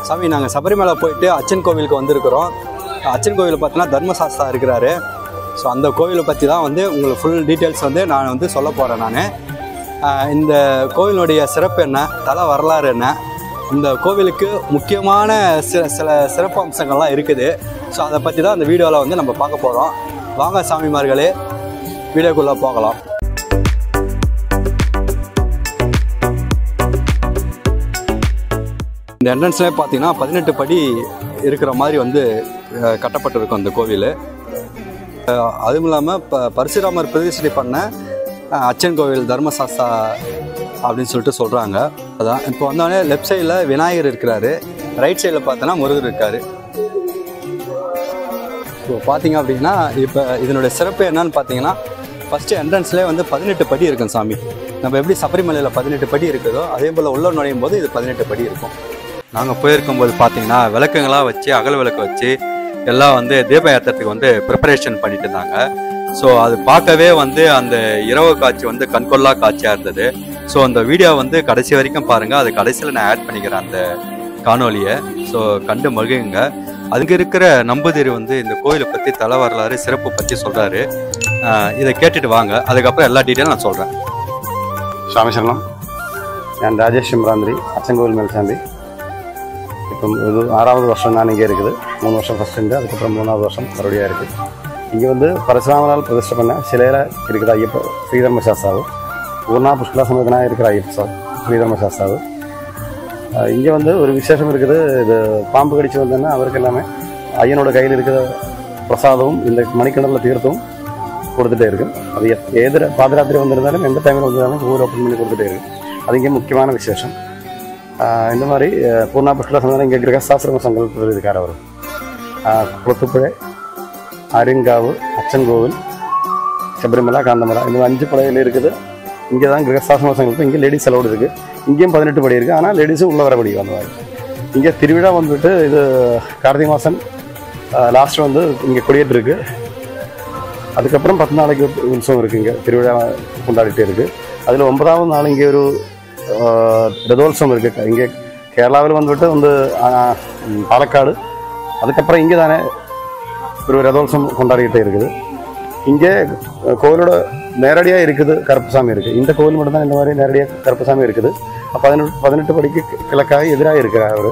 சாமி நாங்கள் சபரிமலை போயிட்டு அச்சன் கோவிலுக்கு வந்திருக்கிறோம். அச்சன் கோவிலில் பார்த்தீங்கன்னா தர்மசாஸ்தா இருக்கிறாரு. ஸோ அந்த கோவிலை பற்றி தான் வந்து உங்களுக்கு ஃபுல் டீட்டெயில்ஸ் வந்து நான் வந்து சொல்ல போகிறேன். நான் இந்த கோவிலுடைய சிறப்பு என்ன, தல வரலாறு என்ன, இந்த கோவிலுக்கு முக்கியமான சில சிறப்பு அம்சங்கள்லாம் இருக்குது. ஸோ அதை பற்றி தான் அந்த வீடியோவில் வந்து நம்ம பார்க்க போகிறோம். வாங்க சாமிமார்களே, வீடியோக்குள்ளே போகலாம். இந்த என்ட்ரன்ஸ்லேயே பார்த்தீங்கன்னா 18 படி இருக்கிற மாதிரி வந்து கட்டப்பட்டிருக்கும் இந்த கோவில். அதுவும் இல்லாமல் பரசுராமர் பிரதிஷ்டை பண்ண அச்சன் கோவில் தர்மசாஸ்தா அப்படின்னு சொல்லிட்டு சொல்கிறாங்க. அதான் இப்போ வந்தோடனே லெஃப்ட் சைடில் விநாயகர் இருக்கிறாரு, ரைட் சைடில் பார்த்தோன்னா முருகர் இருக்கார். இப்போ பார்த்தீங்க அப்படின்னா இப்போ இதனுடைய சிறப்பு என்னன்னு பார்த்தீங்கன்னா, ஃபஸ்ட்டு என்ட்ரன்ஸ்லேயே வந்து 18 படி இருக்கும் சாமி. நம்ம எப்படி சபரிமலையில் 18 படி இருக்குதோ அதே போல் உள்ள நுழையும் போது இது 18 படி இருக்கும். நாங்கள் போயிருக்கும்போது பார்த்தீங்கன்னா விளக்குங்களாம் வச்சு, அகல் விளக்கு வச்சு எல்லாம் வந்து தீப ஏற்றத்துக்கு வந்து ப்ரிப்பரேஷன் பண்ணிட்டு இருந்தாங்க. ஸோ அது பார்க்கவே வந்து அந்த இரவு காட்சி வந்து கண்கொள்ளா காட்சியாக இருந்தது. ஸோ அந்த வீடியோ வந்து கடைசி வரைக்கும் பாருங்கள். அது கடைசியில் நான் ஆட் பண்ணிக்கிறேன் அந்த காணொலியை. ஸோ கண்டு மகிழுங்க. அதுக்கு இருக்கிற நம்பூதிரி வந்து இந்த கோயிலை பற்றி தல வரலாறு சிறப்பு பற்றி சொல்கிறாரு. இதை கேட்டுட்டு வாங்க, அதுக்கப்புறம் எல்லா டீட்டெயிலும் நான் சொல்கிறேன். സ്വാമി ശരണം. ഞാൻ രാജേഷ് ചിമ്പ്രാന്തിരി, അച്ചൻകോവിൽ മേൽശാന്തി. ഇപ്പം இது 6வது வருஷம் நான் இங்கே இருக்குது. 3 வருஷம் ஃபஸ்ட் இருந்து, அதுக்கப்புறம் 3வது வருஷம் மறுபடியாக இருக்குது. இங்கே வந்து பரசுராமரால் பிரதிஷ்டை பண்ண சிலையில் இருக்கிற ஐயப்ப ஸ்ரீதர்ம சாஸ்தாவு, பூர்ணா புஷ்கலா சமேதனாக இருக்கிற ஐயப்ப ஸ்ரீதர்ம சாஸ்தாவு. இங்கே வந்து ஒரு விசேஷம் இருக்குது. இது பாம்பு கடிச்சு வந்தோன்னா அவருக்கு எல்லாமே ஐயனோட கையில் இருக்கிற பிரசாதமும் இந்த மணிக்கிணறில் தீர்த்தமும் கொடுத்துட்டே இருக்கும். அது ஏது பாதராத்திரி வந்திருந்தாலும் எந்த டைமில் வந்திருந்தாலும் ஊர் ஓப்பன் பண்ணி கொடுத்துட்டே இருக்கும். அது இங்கே முக்கியமான விசேஷம். இந்த மாதிரி பூர்ணா புஷ்கலா சமேதனம் இங்கே கிரகசாஸ்திரம சங்கல்பத்தில் இருக்கார் அவர். குளத்துப்புழை, அருங்காவு, அச்சன் கோவில், சபரிமலை, காந்தமலை, இந்த 5 படையில் இருக்குது. இங்கே தான் கிரகசாஸ்திரம சங்கல்பம். இங்கே லேடிஸ் அலோடு இருக்குது. இங்கேயும் 18 படி இருக்குது. ஆனால் லேடிஸும் உள்ள வரபடி வந்தவாங்க. இங்கே திருவிழா வந்துட்டு இது கார்த்திகை மாதம் லாஸ்ட் வந்து இங்கே கொடியேற்று இருக்குது. அதுக்கப்புறம் 10 நாளைக்கு உற்சவம் இருக்குது. இங்கே திருவிழா கொண்டாடிட்டே இருக்குது. அதில் 9வது நாள் இங்கே ஒரு ரதோத்சவம் இருக்குது. இங்கே கேரளாவில் வந்துட்டு வந்து பாலக்காடு, அதுக்கப்புறம் இங்கே தானே ஒரு ரதோத்சவம் கொண்டாடிக்கிட்டே இருக்குது. இங்கே கோவிலோட நேரடியாக இருக்குது கருப்பசாமி இருக்குது. இந்த கோவில் மட்டும்தான் இந்த மாதிரி நேரடியாக கருப்பசாமி இருக்குது. 18 படிக்கு கிழக்காக எதிராக இருக்கிறார் அவர்.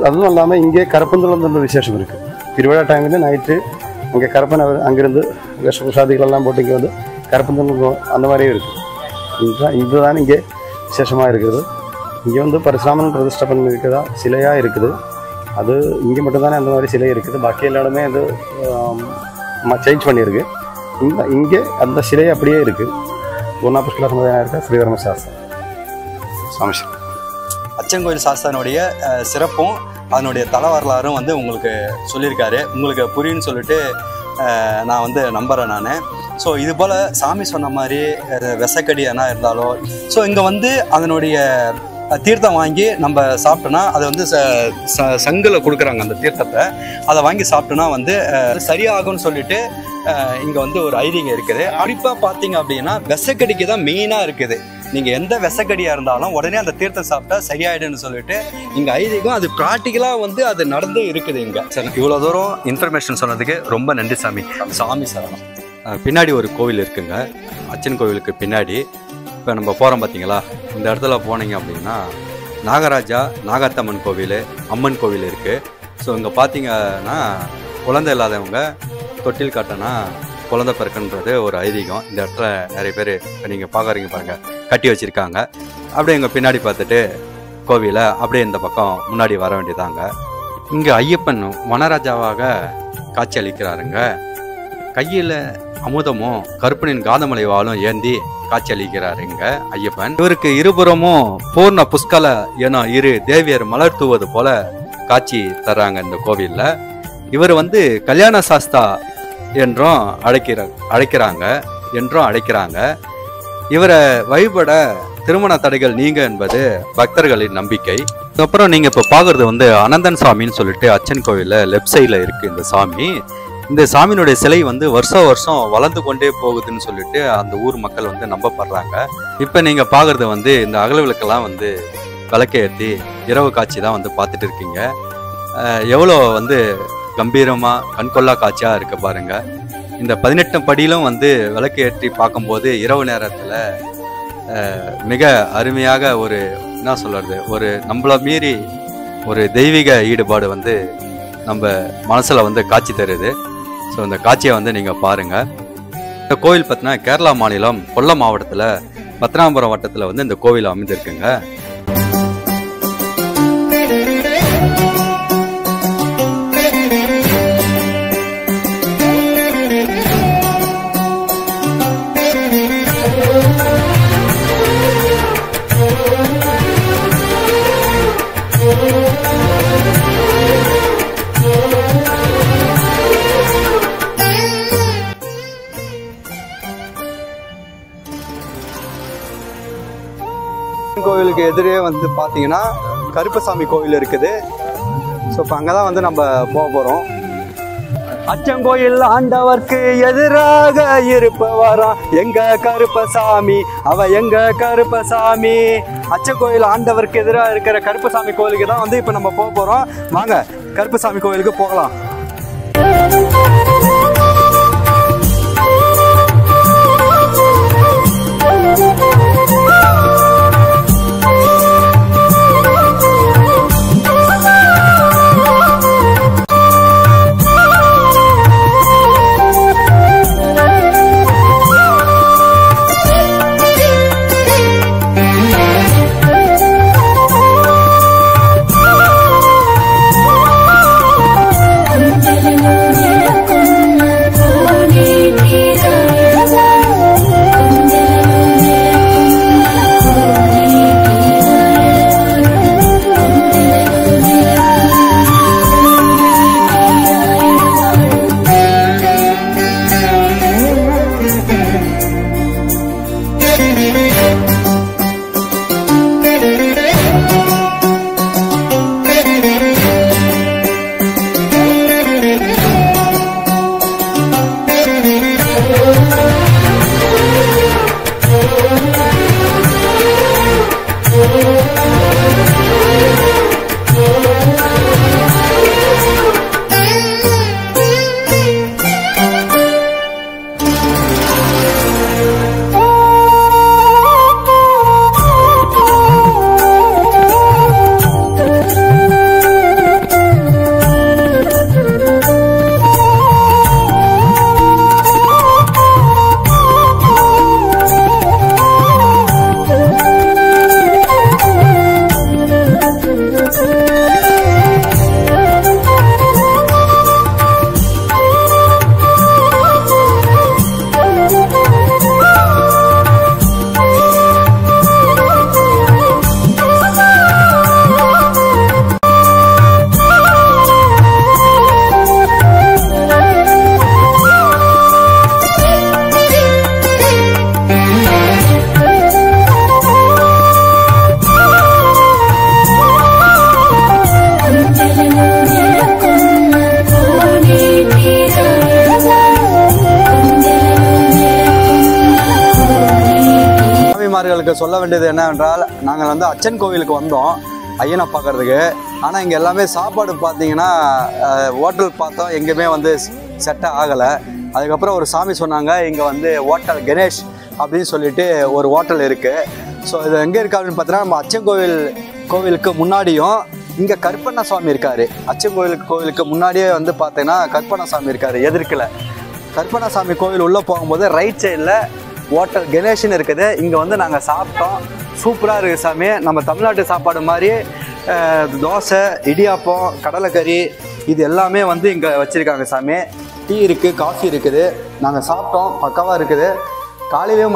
அதுவும் இல்லாமல் இங்கே கருப்பந்தூர்ல விசேஷம் இருக்குது. திருவிழா டைமில் நைட்டு அங்கே கருப்பன் அவர் அங்கேருந்து விஷபுஷாதிகளெல்லாம் போட்டு இங்கே வந்து கருப்பந்தூர் அந்த மாதிரியும் இருக்குது. இதுதான் இங்கே விசேஷமாக இருக்குது. இங்கே வந்து பரசுராமன் பிரதிஷ்டை பண்ணியிருக்கிறதா சிலையாக இருக்குது. அது இங்கே மட்டும்தானே அந்த மாதிரி சிலை இருக்குது. பாக்கி எல்லா இடமே அது சேஞ்ச் பண்ணியிருக்கு. இங்கே அந்த சிலை அப்படியே இருக்குது. பூர்ணா புஷ்கலா சமேதனாக இருக்க ஸ்ரீதர்ம சாஸ்தா. சமஸ்கிருதம் அச்சன் கோவில் சாஸ்தானுடைய சிறப்பும் அதனுடைய தல வரலாறும் வந்து உங்களுக்கு சொல்லியிருக்காரு. உங்களுக்கு புரியுன்னு சொல்லிட்டு நான் வந்து நம்புகிறேன் நான். ஸோ இது போல் சாமி சொன்ன மாதிரி விசக்கடி என்ன இருந்தாலும், ஸோ இங்கே வந்து அதனுடைய தீர்த்தம் வாங்கி நம்ம சாப்பிட்டோன்னா அது வந்து சங்கில் கொடுக்குறாங்க. அந்த தீர்த்தத்தை அதை வாங்கி சாப்பிட்டோன்னா வந்து சரியாகும்னு சொல்லிட்டு இங்கே வந்து ஒரு ஐதீகம் இருக்குது. குறிப்பாக பார்த்தீங்க அப்படின்னா விசக்கடிக்கு தான் மெயினாக இருக்குது. நீங்கள் எந்த விசக்கடியாக இருந்தாலும் உடனே அந்த தீர்த்தம் சாப்பிட்டா சரியாயிடுன்னு சொல்லிட்டு இங்கே ஐதீகம். அது ப்ராக்டிக்கலாக வந்து அது நடந்தே இருக்குது இங்கே. சரி, இவ்வளோ தூரம் இன்ஃபர்மேஷன் சொன்னதுக்கு ரொம்ப நன்றி சாமி. சாமி சரணம். பின்னாடி ஒரு கோவில் இருக்குங்க, அச்சன் கோவிலுக்கு பின்னாடி. இப்போ நம்ம போகிறோம் பார்த்தீங்களா, இந்த இடத்துல போனீங்க அப்படின்னா நாகராஜா நாகாத்தம்மன் கோவில், அம்மன் கோவில் இருக்குது. ஸோ இங்கே பார்த்தீங்கன்னா குழந்தை இல்லாதவங்க தொட்டில் காட்டினா குழந்தை பிறக்குன்றது ஒரு ஐதீகம். இந்த இடத்துல நிறைய பேர் நீங்கள் பார்க்குறீங்க பாருங்கள், கட்டி வச்சுருக்காங்க. அப்படியே எங்கள் பின்னாடி பார்த்துட்டு கோவிலை அப்படியே இந்த பக்கம் முன்னாடி வர வேண்டியதாங்க. இங்கே ஐயப்பன் வனராஜாவாக காட்சி அளிக்கிறாருங்க. கையில் அமுதமும் கருப்பனின் காந்தமலை வாளும் ஏந்தி காட்சி அளிக்கிறாருங்க ஐயப்பன். இவருக்கு இருபுறமும் பூர்ண புஷ்கல என 2 தேவியர் மலர் தூவது போல காட்சி தர்றாங்க இந்த கோவில்ல. இவர் வந்து கல்யாண சாஸ்தா என்றும் அழைக்கிறாங்க. இவரை வழிபட திருமண தடைகள் நீங்க என்பது பக்தர்களின் நம்பிக்கை. அப்புறம் நீங்க இப்ப பாக்குறது வந்து அனந்தன் சாமின்னு சொல்லிட்டு அச்சன் கோவில்ல லெப்ட் சைட்ல இருக்கு இந்த சாமி. இந்த சாமியினுடைய சிலை வந்து வருஷம் வருஷம் வளர்ந்து கொண்டே போகுதுன்னு சொல்லிட்டு அந்த ஊர் மக்கள் வந்து நம்பப்படுறாங்க. இப்ப நீங்க பாக்குறது வந்து இந்த அகல் விளக்கெல்லாம் வந்து விளக்கேற்றி இரவு காட்சி தான் வந்து பார்த்துட்டு இருக்கீங்க. எவ்வளோ வந்து கம்பீரமாக கண்கொள்ளா காட்சியாக இருக்க பாருங்க. இந்த 18 படியிலும் வந்து விளக்கு ஏற்றி பார்க்கும்போது இரவு நேரத்தில் மிக அருமையாக ஒரு என்ன சொல்கிறது, ஒரு நம்மளை மீறி ஒரு தெய்வீக ஈடுபாடு வந்து நம்ம மனசில் வந்து காட்சி தருது. ஸோ இந்த காட்சியை வந்து நீங்கள் பாருங்கள். இந்த கோவில் பார்த்தீங்கன்னா கேரளா மாநிலம் கொல்லம் மாவட்டத்தில் பத்ராபுரம் வட்டத்தில் வந்து இந்த கோவில் அமைந்திருக்குங்க. கோவிலுக்கு எதிரே வந்து பார்த்தீங்கன்னா கருப்பசாமி கோவில் இருக்குது. ஸோ இப்போ அங்கே தான் வந்து நம்ம போக போகிறோம். அச்சங்கோயில் ஆண்டவர்க்கு எதிராக இருப்பவராம் எங்க கருப்பசாமி, அவ எங்க கருப்பசாமி. அச்சங்கோயில் ஆண்டவருக்கு எதிராக இருக்கிற கருப்பசாமி கோவிலுக்கு தான் வந்து இப்போ நம்ம போக போகிறோம். வாங்க கருப்பசாமி கோவிலுக்கு போகலாம். சொல்ல வேண்டியது என்னவென்றால், நாங்கள் வந்து அச்சன் கோவிலுக்கு வந்தோம் ஐயனை பார்க்கறதுக்கு. ஆனால் இங்கே எல்லாமே சாப்பாடு பார்த்தீங்கன்னா ஹோட்டல் பார்த்தோம், எங்கேயுமே வந்து செட்டே ஆகலை. அதுக்கப்புறம் ஒரு சாமி சொன்னாங்க, இங்கே வந்து ஹோட்டல் கணேஷ் அப்படின்னு சொல்லிட்டு ஒரு ஹோட்டல் இருக்குது. ஸோ இது எங்கே இருக்குது அப்படின்னு பார்த்தீங்கன்னா நம்ம அச்சன் கோவிலுக்கு முன்னாடியும் இங்கே கருப்பண்ண சுவாமி இருக்கார். அச்சன் கோவிலுக்கு முன்னாடியே வந்து பார்த்தீங்கன்னா கருப்பண்ண சாமி இருக்கார் எதிர்க்கில். கருப்பண்ண சாமி கோவில் உள்ளே போகும்போது ரைட் சைடில் ஹோட்டல் கணேஷ்னு இருக்குது. இங்கே வந்து நாங்கள் சாப்பிட்டோம், சூப்பராக இருக்குது சாமி. நம்ம தமிழ்நாட்டு சாப்பாடு மாதிரி தோசை, இடியாப்பம், கடலைக்கறி இது எல்லாமே வந்து இங்கே வச்சுருக்காங்க சாமி. டீ இருக்குது, காஃபி இருக்குது. நாங்கள் சாப்பிட்டோம், பக்காவாக இருக்குது. காலையிலையும்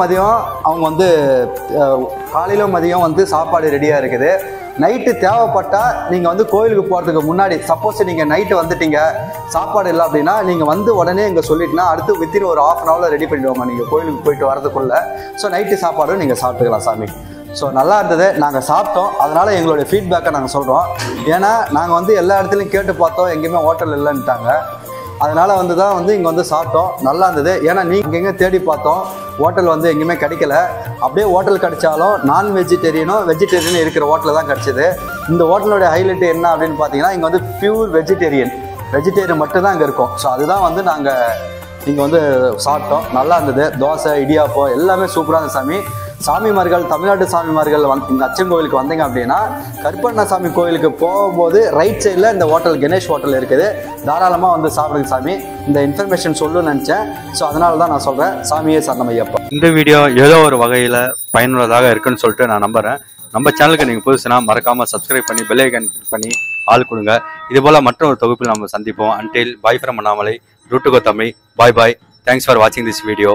மதியம் வந்து சாப்பாடு ரெடியாக இருக்குது. நைட்டு தேவைப்பட்டால் நீங்கள் வந்து கோயிலுக்கு போகிறதுக்கு முன்னாடி, சப்போஸ் நீங்கள் நைட்டு வந்துட்டீங்க சாப்பாடு இல்லை அப்படின்னா நீங்கள் வந்து உடனே இங்கே சொல்லிட்டுனா அடுத்து வித்தின் ஒரு 1/2 hour ரெடி பண்ணிடுவோம்மா நீங்கள் கோயிலுக்கு போயிட்டு வரதுக்குள்ளே. ஸோ நைட்டு சாப்பாடும் நீங்கள் சாப்பிட்டுக்கலாம் சாமி. ஸோ நல்லா இருந்தது, நாங்கள் சாப்பிட்டோம். அதனால் எங்களுடைய ஃபீட்பேக்கை நாங்கள் சொல்கிறோம். ஏன்னா நாங்கள் வந்து எல்லா இடத்துலையும் கேட்டு பார்த்தோம், எங்கேயுமே ஹோட்டல் இல்லைன்ட்டாங்க. அதனால் வந்து தான் வந்து இங்கே வந்து சாப்பிட்டோம், நல்லா இருந்தது. ஏன்னா நீங்கள் எங்கே தேடி பார்த்தோம் ஹோட்டல் வந்து எங்கேயுமே கிடைக்கல. அப்படியே ஹோட்டல் கிடைச்சாலும் நான் வெஜிடேரியனும் வெஜிடேரியனும் இருக்கிற ஹோட்டலில் தான் கிடச்சிது. இந்த ஹோட்டலோட ஹைலைட் என்ன அப்படின்னு பார்த்தீங்கன்னா, இங்கே வந்து பியூர் வெஜிடேரியன் மட்டும்தான் இங்கே இருக்கும். ஸோ அதுதான் வந்து நாங்கள் இங்கே வந்து சாப்பிட்டோம். நல்லா இருந்தது. தோசை, இடியாப்பம் எல்லாமே சூப்பராக இருந்தது சாமி. சாமிமார்கள், தமிழ்நாட்டு சாமிமார்கள் இங்கே அச்சங்கோவிலுக்கு வந்தீங்க அப்படின்னா, கருப்பண்ணசாமி கோயிலுக்கு போகும்போது ரைட் சைடில் இந்த ஹோட்டல் கணேஷ் ஹோட்டல் இருக்குது. தாராளமாக வந்து சாப்பிடுங்க சாமி. இந்த இன்ஃபர்மேஷன் சொல்லணும்னு நினச்சேன். ஸோ அதனால தான் நான் சொல்கிறேன். சாமியே சரணமையப்பா. இந்த வீடியோ ஏதோ ஒரு வகையில் பயனுள்ளதாக இருக்குன்னு சொல்லிட்டு நான் நம்புகிறேன். நம்ம சேனலுக்கு நீங்கள் புதுசுனா மறக்காமல் சப்ஸ்கிரைப் பண்ணி பெல் ஐகான் கிளிக் பண்ணி ஆள் கொடுங்க. இதுபோல் மற்றொரு தொகுப்பில் நம்ம சந்திப்போம். Until bye from Annamalai. Root to Gothami. Bye bye. Thanks for watching this video.